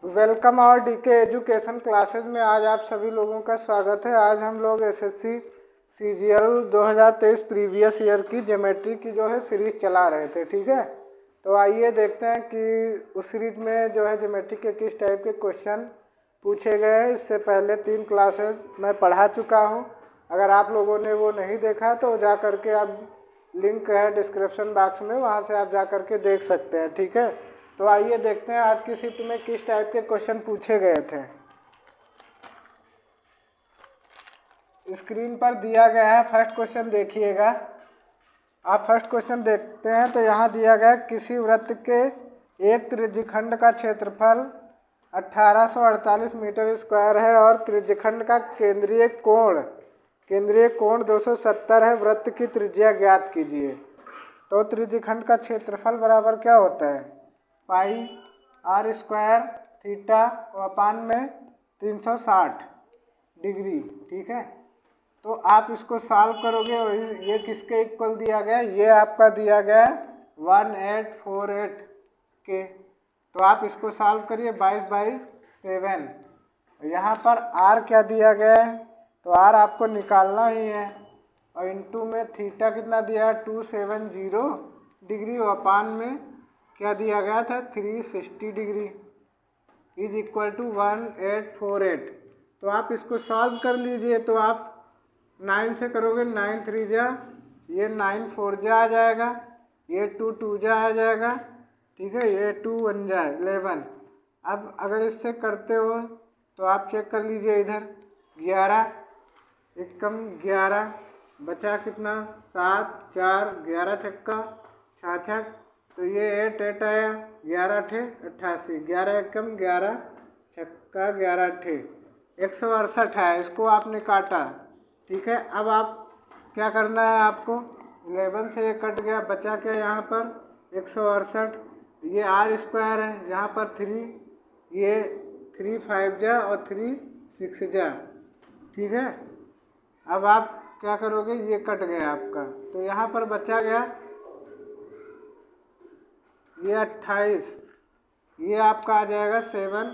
Welcome और DK education classes में आज आप सभी लोगों का स्वागत है। आज हम लोग एसएससी सीजीएल 2023 प्रीवियस ईयर की ज्योमेट्री की जो है सीरीज चला रहे थे। ठीक है, तो आइए देखते हैं कि उस सीरीज में जो है ज्योमेट्री के किस टाइप के क्वेश्चन पूछे गए हैं। इससे पहले 3 क्लासेस मैं पढ़ा चुका हूँ। अगर आप लोगों ने वो नहीं देखा तो जा कर के आप लिंक है डिस्क्रिप्शन बॉक्स में, वहाँ से आप जा कर के देख सकते हैं। ठीक है, तो आइए देखते हैं आज की शिफ्ट में किस टाइप के क्वेश्चन पूछे गए थे। स्क्रीन पर दिया गया है फर्स्ट क्वेश्चन, देखिएगा। आप फर्स्ट क्वेश्चन देखते हैं तो यहाँ दिया गया किसी वृत्त के एक त्रिज्यखंड का क्षेत्रफल 1848 मीटर स्क्वायर है और त्रिज्यखंड का केंद्रीय कोण 270 है। वृत्त की त्रिज्या ज्ञात कीजिए। तो त्रिज्यखंड का क्षेत्रफल बराबर क्या होता है, pi r square theta upon में 360 डिग्री। ठीक है, तो आप इसको सॉल्व करोगे और ये किसके इक्वल दिया गया, ये आपका दिया गया 1848 के। तो आप इसको सॉल्व करिए 22/7। यहाँ पर आर क्या दिया गया है, तो आर आपको निकालना ही है और इनटू में थीटा कितना दिया है 270 डिग्री अपान में क्या दिया गया था 360 डिग्री इज इक्वल टू 1848। तो आप इसको सॉल्व कर लीजिए। तो आप 9 से करोगे, 9 3 जा, ये 9 4 जा आ जाएगा, ये 2 2 जा आ जाएगा। ठीक है, ये 2 1 जा 11। अब अगर इससे करते हो तो आप चेक कर लीजिए, इधर 11 एक कम 11 बचा कितना 7 4 11 छक्का 66। तो ये 8 8 आया, 11 8 88, 11 एक कम 11 छक्का 11 8 168 है। इसको आपने काटा। ठीक है, अब आप क्या करना है, आपको 11 से ये कट गया, बचा क्या यहाँ पर 168। ये आर स्क्वायर है, यहाँ पर 3, ये 3 5 जा और 3 6 जा। ठीक है, अब आप क्या करोगे, ये कट गया आपका, तो यहाँ पर बचा गया ये 28। ये आपका आ जाएगा 7।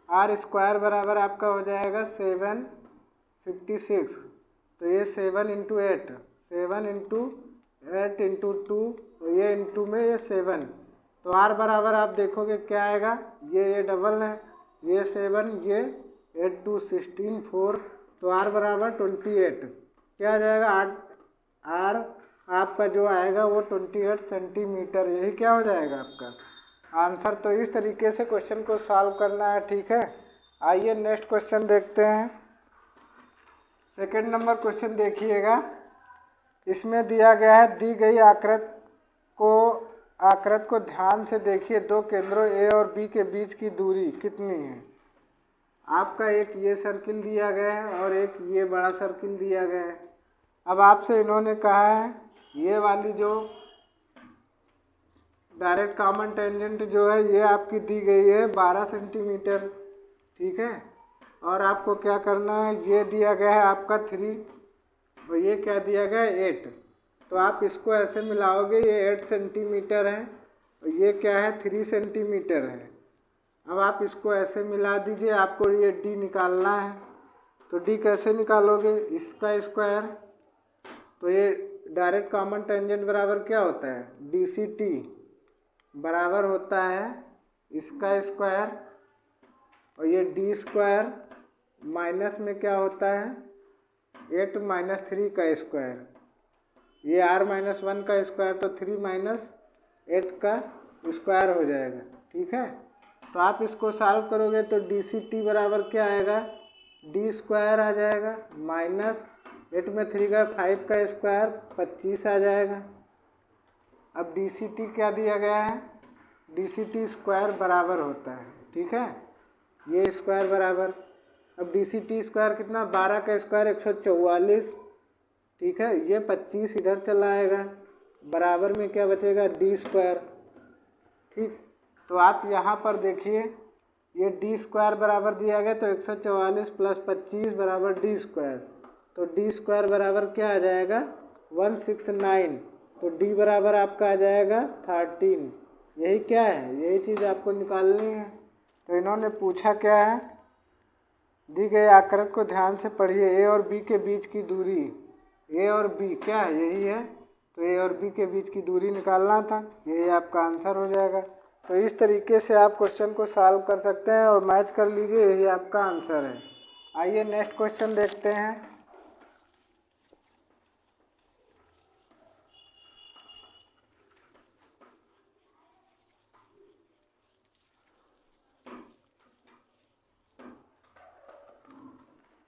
आर स्क्वायर बराबर आपका हो जाएगा 756। तो ये 7 × 8, 7 × 8 × 2, तो ये इंटू में ये 7। तो आर बराबर आप देखोगे क्या आएगा, ये डबल है, ये 7, ये 8 2 16 4। तो आर बराबर 28 क्या आ जाएगा, आर आपका जो आएगा वो 28 सेंटीमीटर। यही क्या हो जाएगा आपका आंसर। तो इस तरीके से क्वेश्चन को सॉल्व करना है। ठीक है, आइए नेक्स्ट क्वेश्चन देखते हैं। सेकंड नंबर क्वेश्चन देखिएगा। इसमें दिया गया है, दी गई आकृत को ध्यान से देखिए। 2 केंद्रों ए और बी के बीच की दूरी कितनी है। आपका एक ये सर्किल दिया गया है और एक ये बड़ा सर्किल दिया गया है। अब आपसे इन्होंने कहा है ये वाली जो डायरेक्ट कॉमन टेंजेंट जो है ये आपकी दी गई है 12 सेंटीमीटर। ठीक है, और आपको क्या करना है, ये दिया गया है आपका 3 और ये क्या दिया गया है 8। तो आप इसको ऐसे मिलाओगे, ये 8 सेंटीमीटर है और ये क्या है 3 सेंटीमीटर है। अब आप इसको ऐसे मिला दीजिए, आपको ये डी निकालना है। तो डी कैसे निकालोगे, इसका स्क्वायर। तो ये डायरेक्ट कॉमन टेंजेंट बराबर क्या होता है, DCT बराबर होता है इसका स्क्वायर और ये डी स्क्वायर माइनस में क्या होता है 8 - 3 का स्क्वायर। ये r - 1 का स्क्वायर, तो 3 - 8 का स्क्वायर हो जाएगा। ठीक है, तो आप इसको सॉल्व करोगे तो DCT बराबर क्या आएगा, डी स्क्वायर आ जाएगा माइनस 8 में 3 का 5 का स्क्वायर 25 आ जाएगा। अब DCT क्या दिया गया है, DCT स्क्वायर बराबर होता है। ठीक है, ये स्क्वायर बराबर, अब DCT स्क्वायर कितना 12 का स्क्वायर 144। ठीक है, ये 25 इधर चला आएगा, बराबर में क्या बचेगा डी स्क्वायर। ठीक, तो आप यहाँ पर देखिए ये डी स्क्वायर बराबर दिया गया, तो 144 + 25 बराबर डी स्क्वायर। तो डी स्क्वायर बराबर क्या आ जाएगा 169। तो डी बराबर आपका आ जाएगा 13। यही क्या है, यही चीज़ आपको निकालनी है। तो इन्होंने पूछा क्या है, दी गई आकृति को ध्यान से पढ़िए, ए और बी के बीच की दूरी, ए और बी क्या है, यही है, तो ए और बी के बीच की दूरी निकालना था, यही आपका आंसर हो जाएगा। तो इस तरीके से आप क्वेश्चन को सॉल्व कर सकते हैं और मैच कर लीजिए, यही आपका आंसर है। आइए नेक्स्ट क्वेश्चन देखते हैं।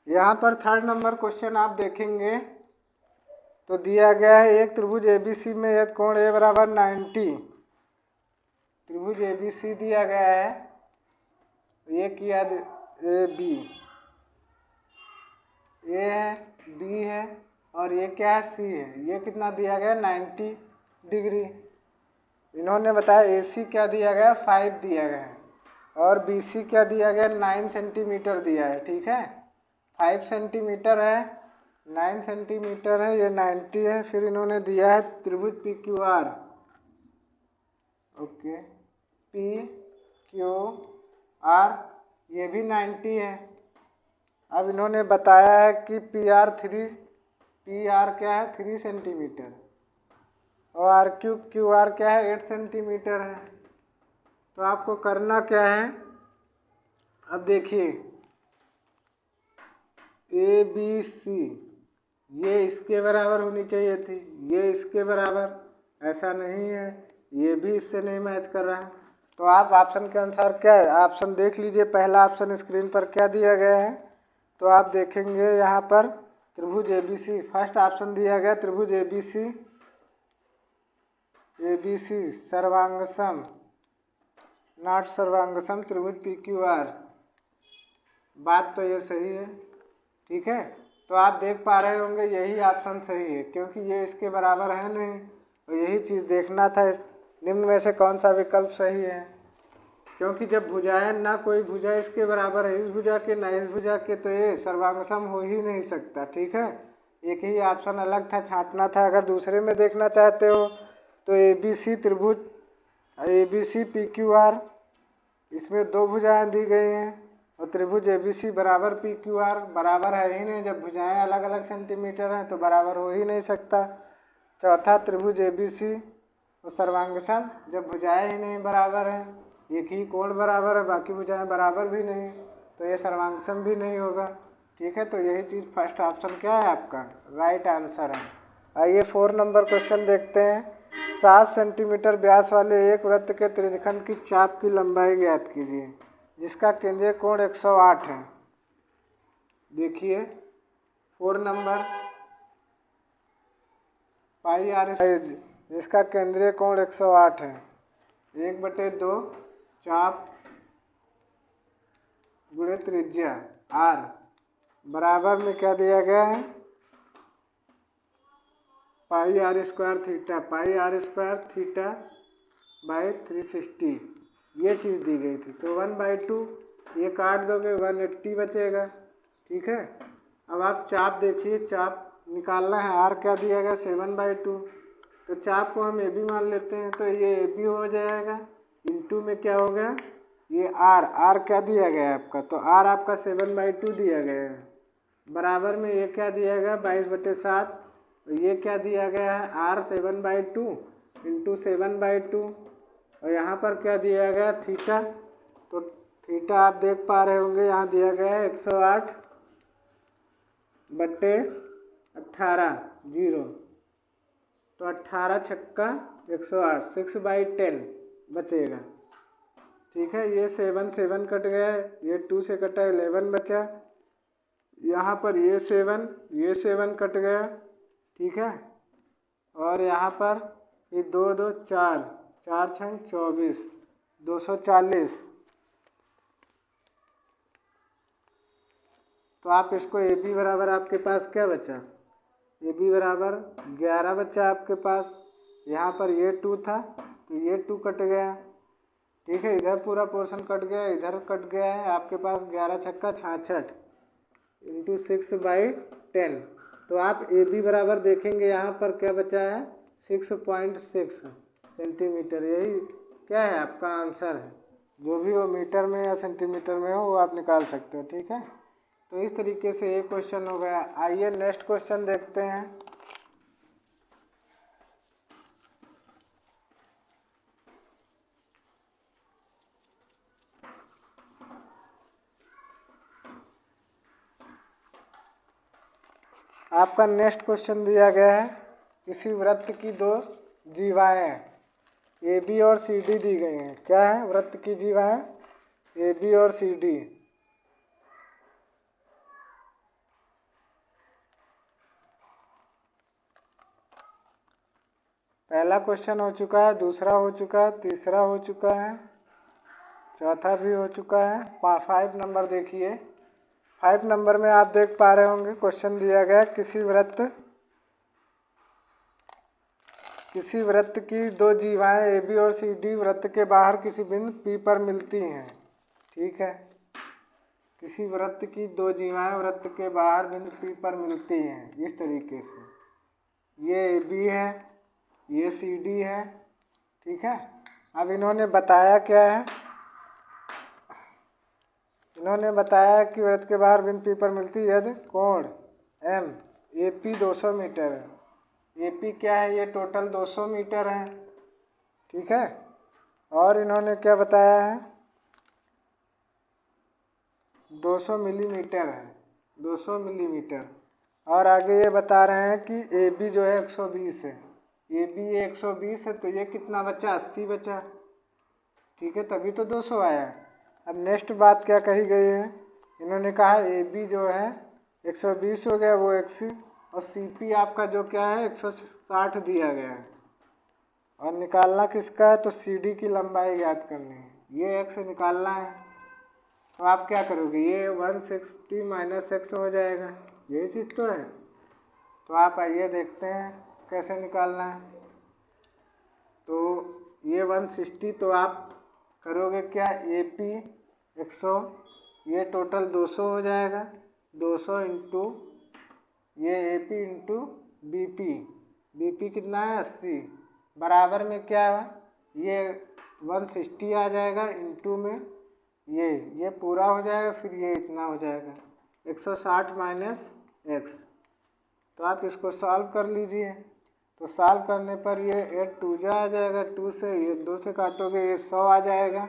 यहाँ पर थर्ड नंबर क्वेश्चन आप देखेंगे तो दिया गया है, एक त्रिभुज एबीसी में यदि कोण ए बराबर 90, त्रिभुज एबीसी दिया गया है, ये किया ए बी, ए है, बी है और ये क्या है, सी है। ये कितना दिया गया, 90 डिग्री। इन्होंने बताया ए सी क्या दिया गया, 5 दिया गया है और बी सी क्या दिया गया, 9 सेंटीमीटर दिया है। ठीक है, 5 सेंटीमीटर है, 9 सेंटीमीटर है, ये 90 है। फिर इन्होंने दिया है त्रिभुज P Q are, okay, P Q are ये भी 90 है। अब इन्होंने बताया है कि पी आर क्या है, 3 सेंटीमीटर और आर क्यू आर क्या है, 8 सेंटीमीटर है। तो आपको करना क्या है, अब देखिए ए बी सी ये इसके बराबर होनी चाहिए थी, ये इसके बराबर, ऐसा नहीं है, ये भी इससे नहीं मैच कर रहा है। तो आप ऑप्शन के अनुसार क्या है, ऑप्शन देख लीजिए, पहला ऑप्शन स्क्रीन पर क्या दिया गया है, तो आप देखेंगे यहाँ पर त्रिभुज एबीसी, फर्स्ट ऑप्शन दिया गया त्रिभुज एबीसी सर्वांगसम नॉट सर्वांगसम त्रिभुज पी क्यू आर, बात तो ये सही है। ठीक है, तो आप देख पा रहे होंगे यही ऑप्शन सही है, क्योंकि ये इसके बराबर है नहीं, तो यही चीज़ देखना था निम्न में से कौन सा विकल्प सही है, क्योंकि जब भुजाएं ना कोई भुजा इसके बराबर है इस भुजा के ना इस भुजा के, तो ये सर्वांगसम हो ही नहीं सकता। ठीक है, एक ही ऑप्शन अलग था, छांटना था। अगर दूसरे में देखना चाहते हो तो ए बी सी त्रिभुज A B C P Q R, इसमें 2 भुजाएं दी गई हैं और त्रिभुज एबीसी बराबर पी क्यू आर बराबर है ही नहीं, जब भुजाएं अलग अलग सेंटीमीटर हैं तो बराबर हो ही नहीं सकता। चौथा त्रिभुज एबीसी और सर्वांगसम, जब भुजाएं ही नहीं बराबर हैं, एक ही कोण बराबर है बाकी भुजाएं बराबर भी नहीं, तो ये सर्वांगसम भी नहीं होगा। ठीक है, तो यही चीज़ फर्स्ट ऑप्शन क्या है आपका राइट आंसर है। आइए 4 नंबर क्वेश्चन देखते हैं। 7 सेंटीमीटर व्यास वाले एक वृत्त के त्रिज्यखंड की चाप की लंबाई ज्ञात कीजिए जिसका केंद्रीय कोण 108 है। देखिए 4 नंबर, पाई आर जिसका केंद्रीय कोण 108 है, 1/2 चाप गुणे त्रिज्या आर बराबर में क्या दिया गया है, pi r square theta, pi r square theta by 360, ये चीज़ दी गई थी। तो 1/2 ये काट दोगे 180 बचेगा। ठीक है, अब आप चाप देखिए, चाप निकालना है, आर क्या दिया गया 7/2, तो चाप को हम ए बी मान लेते हैं, तो ये ए बी हो जाएगा, इंटू में क्या हो गया, ये आर क्या दिया गया है आपका, तो आर आपका 7/2 दिया गया है, बराबर में ये क्या दिया गया 22/7, तो ये क्या दिया गया है आर 7/2 इंटू 7/2 और यहाँ पर क्या दिया गया थीटा, तो थीटा आप देख पा रहे होंगे यहाँ दिया गया है 108/18 0, तो 18 छक्का 108, 6/10 बचेगा। ठीक है, ये 7 कट गया है, ये 2 से कटा 11 बचा, यहाँ पर ये 7 कट गया। ठीक है, और यहाँ पर ये 2 2 4 4 6 24 240, तो आप इसको ए बी बराबर आपके पास क्या बचा, ए बी बराबर 11 बचा आपके पास। यहाँ पर ये 2 था तो ये 2 कट गया। ठीक है, इधर पूरा पोर्शन कट गया, इधर कट गया है, आपके पास 11 छक्का 66 इंटू 6/10, तो आप ए बी बराबर देखेंगे यहाँ पर क्या बचा है 6.6 सेंटीमीटर, यही क्या है आपका आंसर है। जो भी हो मीटर में या सेंटीमीटर में हो वो आप निकाल सकते हो। ठीक है, तो इस तरीके से ये क्वेश्चन हो गया। आइए नेक्स्ट क्वेश्चन देखते हैं। आपका नेक्स्ट क्वेश्चन दिया गया है, किसी वृत्त की दो जीवाएं ए बी और सी डी दी गई हैं। क्या है? वृत्त की जीवाएं ए बी और सी डी। पहला क्वेश्चन हो चुका है, दूसरा हो चुका है, तीसरा हो चुका है, चौथा भी हो चुका है। 5 नंबर देखिए। 5 नंबर में आप देख पा रहे होंगे क्वेश्चन दिया गया, किसी वृत्त की दो जीवाएं ए बी और सी डी वृत्त के बाहर किसी बिंदु पी पर मिलती हैं। ठीक है, किसी वृत्त की दो जीवाएं वृत्त के बाहर बिंदु पी पर मिलती हैं इस तरीके से। ये ए बी है, ये सी डी है। ठीक है, अब इन्होंने बताया क्या है? इन्होंने बताया कि वृत्त के बाहर बिंदु पी पर मिलती है यदि कोण एम ए पी 200 मीटर है। ए पी क्या है? ये टोटल 200 मीटर है। ठीक है, और इन्होंने क्या बताया है? 200 मिलीमीटर है, 200 मिलीमीटर। और आगे ये बता रहे हैं कि ए बी जो है 120 है। ए बी 120 है तो ये कितना बचा? 80 बचा। ठीक है, तभी तो 200 आया। अब नेक्स्ट बात क्या कही गई है? इन्होंने कहा ए बी जो है 120 हो गया, वो 80, और सी पी आपका जो क्या है 160 दिया गया है। और निकालना किसका है? तो सी डी की लंबाई ज्ञात करनी है, ये एक्स निकालना है। तो आप क्या करोगे? ये 160 माइनस एक्स हो जाएगा, यही चीज़ तो है। तो आप आइए देखते हैं कैसे निकालना है। तो ये 160, तो आप करोगे क्या? ए पी 100, ये टोटल 200 हो जाएगा। 200 इंटू ये A P into B P. B P कितना है? 80, बराबर में क्या है? ये 160 आ जाएगा इंटू में ये पूरा हो जाएगा, फिर ये इतना हो जाएगा 160 माइनस एक्स। तो आप इसको सॉल्व कर लीजिए। तो सॉल्व करने पर ये 8 2 जा आ जाएगा, 2 से ये 2 से काटोगे ये 100 आ जाएगा।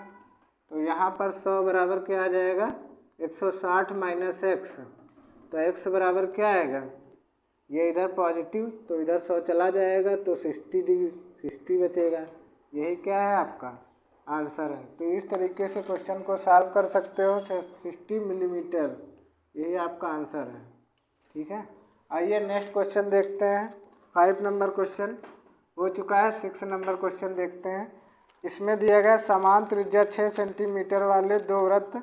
तो यहाँ पर 100 बराबर क्या आ जाएगा? 160 माइनस एक्स। तो एक्स बराबर क्या आएगा? ये इधर पॉजिटिव, तो इधर 100 चला जाएगा, तो 60 बचेगा। यही क्या है? आपका आंसर है। तो इस तरीके से क्वेश्चन को सॉल्व कर सकते हो। 60 मिलीमीटर, यही आपका आंसर है। ठीक है, आइए नेक्स्ट क्वेश्चन देखते हैं। 5 नंबर क्वेश्चन हो चुका है। 6 नंबर क्वेश्चन देखते हैं। इसमें दिया गया समान त्रिज्या 6 सेंटीमीटर वाले दो वृत्त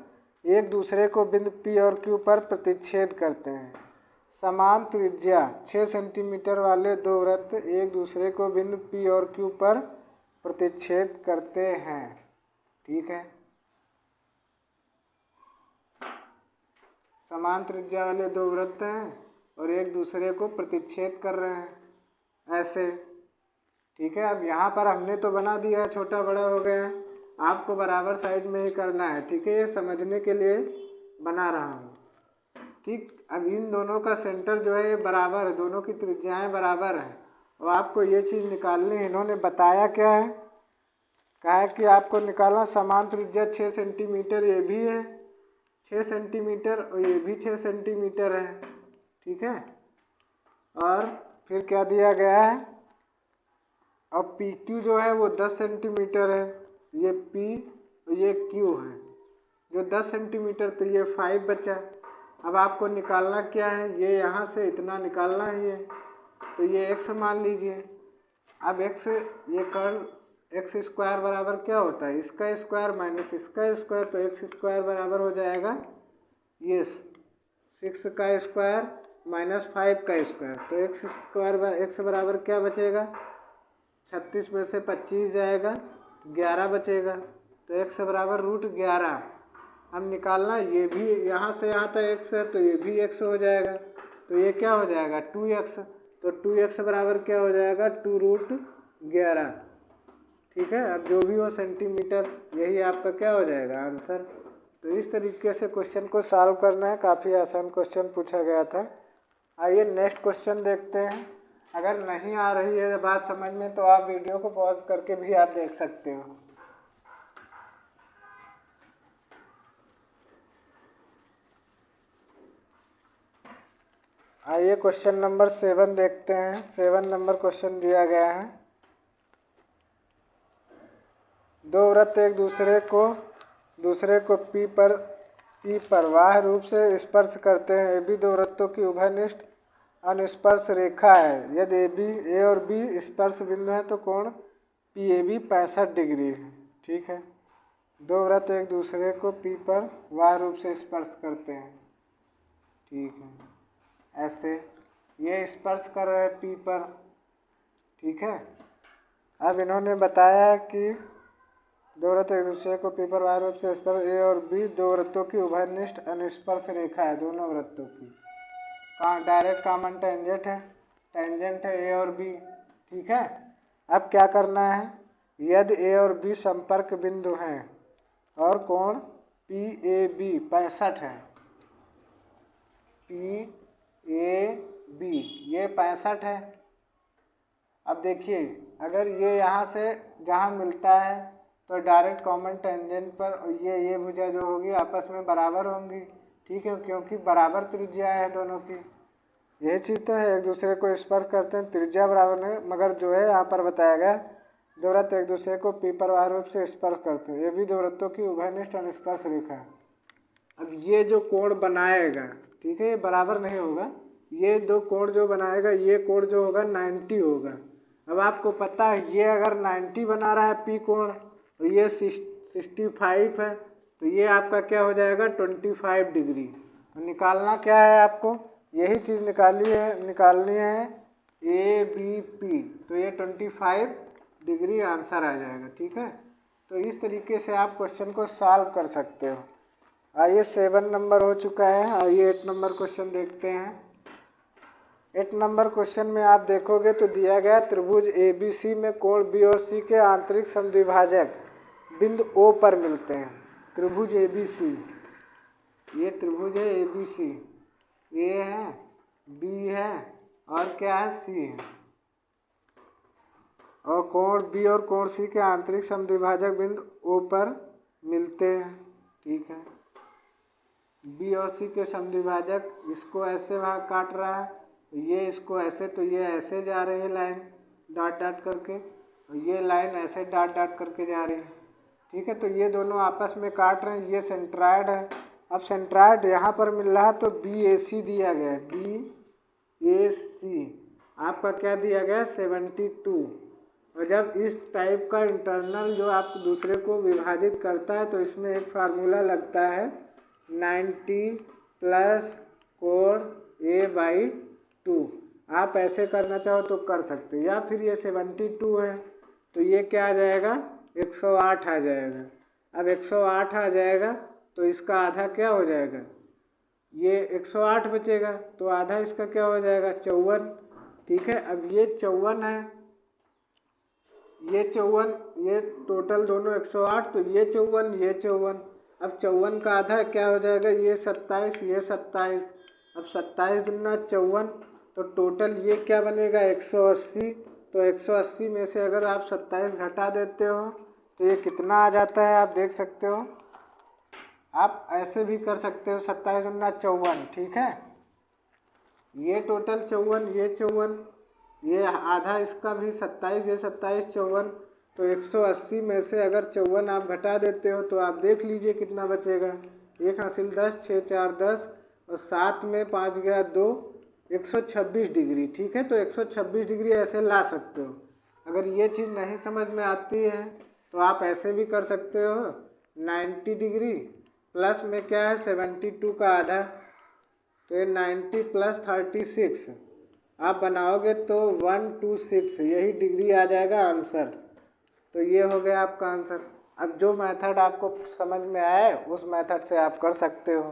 एक दूसरे को बिंदु पी और क्यू पर प्रतिच्छेद करते हैं। समान त्रिज्या 6 सेंटीमीटर वाले दो वृत्त एक दूसरे को बिंदु पी और क्यू पर प्रतिच्छेद करते हैं। ठीक है, समान त्रिज्या वाले दो वृत्त हैं और एक दूसरे को प्रतिच्छेद कर रहे हैं ऐसे। ठीक है, अब यहाँ पर हमने तो बना दिया है, छोटा बड़ा हो गया, आपको बराबर साइड में ही करना है। ठीक है, ये समझने के लिए बना रहा हूँ। ठीक, अब इन दोनों का सेंटर जो है ये बराबर है, दोनों की त्रिज्याएं बराबर हैं और आपको ये चीज़ निकालनी है। इन्होंने बताया क्या है? कहा है कि आपको निकालना समान त्रिज्या 6 सेंटीमीटर ये भी है 6 सेंटीमीटर और ये भी 6 सेंटीमीटर है। ठीक है, और फिर क्या दिया गया है? अब पी क्यू जो है वो 10 सेंटीमीटर है, ये पी और ये क्यू है जो 10 सेंटीमीटर, तो ये 5 बचा। अब आपको निकालना क्या है? ये यहाँ से इतना निकालना है ये, तो ये x मान लीजिए। अब x, ये कर्ल एक्स स्क्वायर बराबर क्या होता है? इसका स्क्वायर माइनस इसका स्क्वायर, तो एक्स स्क्वायर बराबर हो जाएगा ये 6 का स्क्वायर माइनस 5 का स्क्वायर। तो एक्स बराबर क्या बचेगा? 36 में से 25 जाएगा, 11 बचेगा। तो एक्स बराबर √11। हम निकालना, ये भी यहाँ से यहाँ तक एक्स है तो ये भी एक्स हो जाएगा, तो ये क्या हो जाएगा? 2x। तो 2x बराबर क्या हो जाएगा? 2√11। ठीक है। अब जो भी हो सेंटीमीटर, यही आपका क्या हो जाएगा आंसर। तो इस तरीके से क्वेश्चन को सॉल्व करना है। काफ़ी आसान क्वेश्चन पूछा गया था। आइए नेक्स्ट क्वेश्चन देखते हैं। अगर नहीं आ रही है बात समझ में तो आप वीडियो को पॉज करके भी आप देख सकते हो। आइए क्वेश्चन नंबर 7 देखते हैं। 7 नंबर क्वेश्चन दिया गया है। दो वृत्त एक दूसरे को पी पर बाह्य रूप से स्पर्श करते हैं। ए बी दो वृत्तों की उभयनिष्ठ अनुस्पर्श रेखा है। यदि ए और बी स्पर्श बिंदु है तो कोण पी ए बी 65 डिग्री है। ठीक है। दो वृत्त एक दूसरे को पी पर बाह्य रूप से स्पर्श करते हैं। ठीक है, ऐसे ये स्पर्श कर रहे हैं पी पर। ठीक है। अब इन्होंने बताया कि दो वृत्त एक दूसरे को पी पर बाह्य रूप से स्पर्श, ए और बी दो वृत्तों की उभयनिष्ठ अनुस्पर्श रेखा है दोनों वृत्तों की। डायरेक्ट कॉमन टेंजेंट है ए और बी। ठीक है। अब क्या करना है, यदि ए और बी संपर्क बिंदु हैं और कोण पी ए बी 65 है, पी ए बी ये 65 है। अब देखिए अगर ये यहाँ से जहाँ मिलता है तो डायरेक्ट कॉमन टेंजेंट पर ये भुजा जो होगी आपस में बराबर होंगी। ठीक है, क्योंकि बराबर त्रिज्या है दोनों की। यही चीज़ तो है, एक दूसरे को स्पर्श करते हैं, त्रिज्या बराबर है। मगर जो है यहाँ पर बताया गया दो वृत्त एक दूसरे को पी पर बाह्य रूप से स्पर्श करते हैं। ये भी दो वृत्तों की उभयनिष्ठ अनुस्पर्श रेखा है। अब ये जो कोण बनाएगा, ठीक है, ये बराबर नहीं होगा। ये दो कोण जो बनाएगा, ये कोण जो होगा 90 होगा। अब आपको पता है ये अगर 90 बना रहा है पी कोण और ये 65 है तो ये आपका क्या हो जाएगा 25 डिग्री। निकालना क्या है आपको, यही चीज़ निकालनी है ए बी पी, तो ये 25 डिग्री आंसर आ जाएगा। ठीक है। तो इस तरीके से आप क्वेश्चन को सॉल्व कर सकते हो। आइए 7 नंबर हो चुका है। आइए 8 नंबर क्वेश्चन देखते हैं। 8 नंबर क्वेश्चन में आप देखोगे तो दिया गया त्रिभुज ए बी सी में कोण बी और सी के आंतरिक समद्विभाजक बिंदु ओ पर मिलते हैं। त्रिभुज ए बी सी, ये त्रिभुज है ए बी सी, ए है, बी है और क्या है सी है, और कोण बी और कोण सी के आंतरिक समद्विभाजक बिंदु ओ पर मिलते हैं। ठीक है। बी और सी के समद्विभाजक इसको ऐसे वहाँ काट रहा है, ये इसको ऐसे, तो ये ऐसे जा रही है लाइन डॉट डॉट करके, और ये लाइन ऐसे डॉट डॉट करके जा रही है। ठीक है। तो ये दोनों आपस में काट रहे हैं, ये सेंट्रायड है। अब सेंट्रायड यहाँ पर मिल रहा है तो बी ए सी दिया गया है, बी ए सी आपका क्या दिया गया 72। और जब इस टाइप का इंटरनल जो आप दूसरे को विभाजित करता है तो इसमें एक फार्मूला लगता है 90 प्लस कोण A/2। आप ऐसे करना चाहो तो कर सकते हो, या फिर ये 72 है तो ये क्या आ जाएगा 108 आ जाएगा। अब 108 आ जाएगा तो इसका आधा क्या हो जाएगा, ये 108 बचेगा तो आधा इसका क्या हो जाएगा 54। ठीक है। अब ये 54 है, ये 54, ये टोटल दोनों 108, तो ये 54 ये 54। अब 54 का आधा क्या हो जाएगा, ये 27 ये 27। अब 27 दूना 54, तो टोटल ये क्या बनेगा 180। तो 180 में से अगर आप 27 घटा देते हो तो ये कितना आ जाता है आप देख सकते हो। आप ऐसे भी कर सकते हो 27 दूना 54। ठीक है। ये टोटल 54 ये 54, ये आधा इसका भी 27 ये 27 54। तो 180 में से अगर 54 आप घटा देते हो तो आप देख लीजिए कितना बचेगा। 1 हासिल 10, 6 4 10 और 7 में 5 गया 2, 126 डिग्री। ठीक है। तो 126 डिग्री ऐसे ला सकते हो। अगर ये चीज़ नहीं समझ में आती है तो आप ऐसे भी कर सकते हो 90 डिग्री प्लस में क्या है 72 का आधा, तो 90 प्लस 36 आप बनाओगे तो 126 यही डिग्री आ जाएगा आंसर। तो ये हो गया आपका आंसर। अब जो मेथड आपको समझ में आए उस मेथड से आप कर सकते हो।